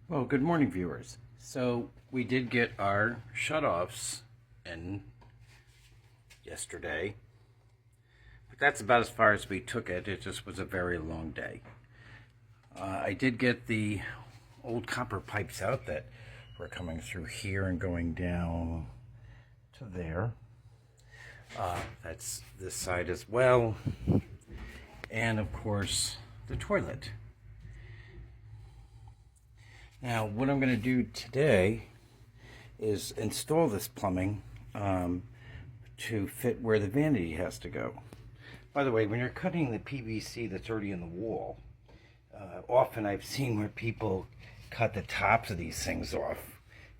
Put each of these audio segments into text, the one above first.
Well, good morning, viewers. So we did get our shutoffs in yesterday, but that's about as far as we took it. It just was a very long day. I did get the old copper pipes out that were coming through here and going down to there. That's this side as well. And of course, the toilet. Now, what I'm going to do today is install this plumbing to fit where the vanity has to go. By the way, when you're cutting the PVC that's already in the wall, often I've seen where people cut the tops of these things off,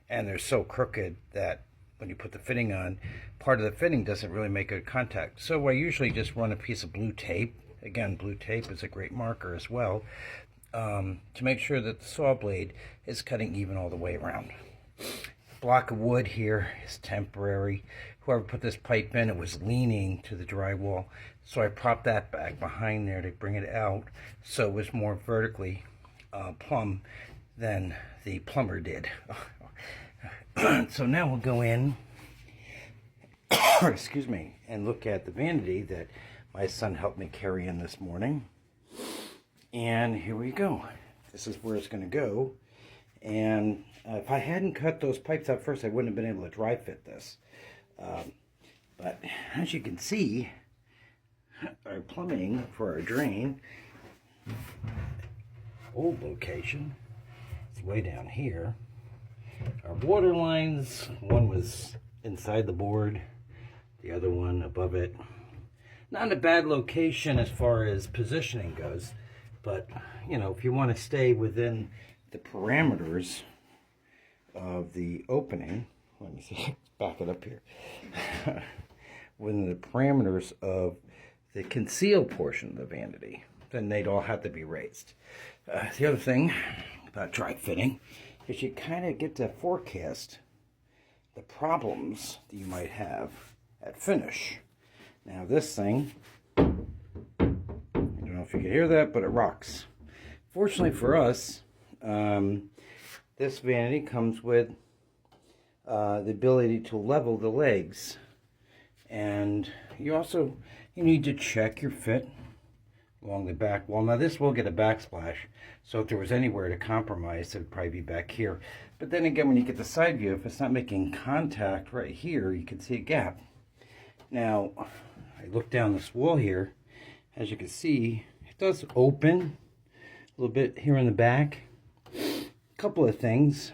and they're so crooked that when you put the fitting on, part of the fitting doesn't really make good contact. So I usually just run a piece of blue tape. Again, blue tape is a great marker as well, to make sure that the saw blade is cutting even all the way around. The block of wood here is temporary. Whoever put this pipe in, it was leaning to the drywall, so I propped that back behind there to bring it out so it was more vertically plumb than the plumber did. So now we'll go in excuse me, and look at the vanity that my son helped me carry in this morning. And here we go. This is where it's going to go. And if I hadn't cut those pipes out first, I wouldn't have been able to dry fit this. But as you can see, our plumbing for our drain, old location, it's way down here. Our water lines, one was inside the board, the other one above it. Not a bad location as far as positioning goes. But, you know, if you want to stay within the parameters of the opening, let me see, back it up here, within the parameters of the concealed portion of the vanity, then they'd all have to be raised. The other thing about dry fitting is you kind of get to forecast the problems that you might have at finish. Now this thing, I don't know if you can hear that, but it rocks. Fortunately for us, this vanity comes with the ability to level the legs, and you need to check your fit along the back wall. Now this will get a backsplash, so if there was anywhere to compromise, it would probably be back here. But then again, when you get the side view, if it's not making contact right here, you can see a gap. Now, I look down this wall here. As you can see, it does open a little bit here in the back. A couple of things.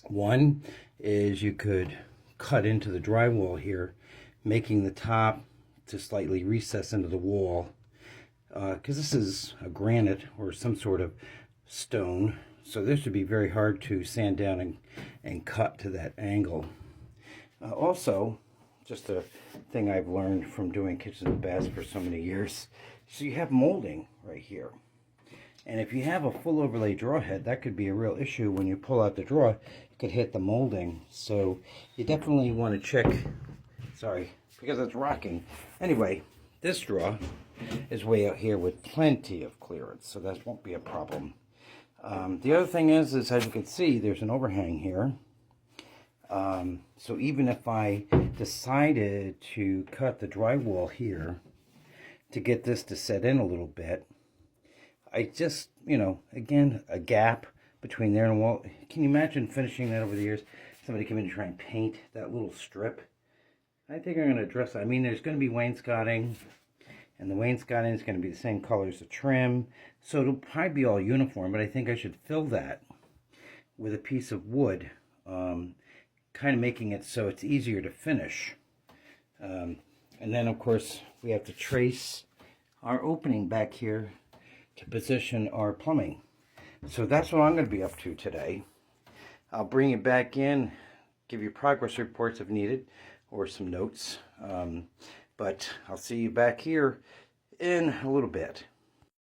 One is you could cut into the drywall here, making the top to slightly recess into the wall. Because this is a granite or some sort of stone, so this would be very hard to sand down and cut to that angle. Also, just a thing I've learned from doing kitchens and baths for so many years. So you have molding right here. And if you have a full overlay draw head, that could be a real issue. When you pull out the draw, it could hit the molding. So you definitely want to check, sorry, because it's rocking. Anyway, this draw is way out here with plenty of clearance, so that won't be a problem. The other thing is as you can see, there's an overhang here. So even if I decided to cut the drywall here to get this to set in a little bit, I just, you know, again, a gap between there and the wall. Can you imagine finishing that over the years? Somebody come in and try and paint that little strip. I think I'm going to address that. I mean, there's going to be wainscoting, and the wainscoting is going to be the same color as the trim, so it'll probably be all uniform, but I think I should fill that with a piece of wood, kind of making it so it's easier to finish. And then, of course, we have to trace our opening back here to position our plumbing. So that's what I'm going to be up to today. I'll bring it back in, give you progress reports if needed, or some notes. But I'll see you back here in a little bit.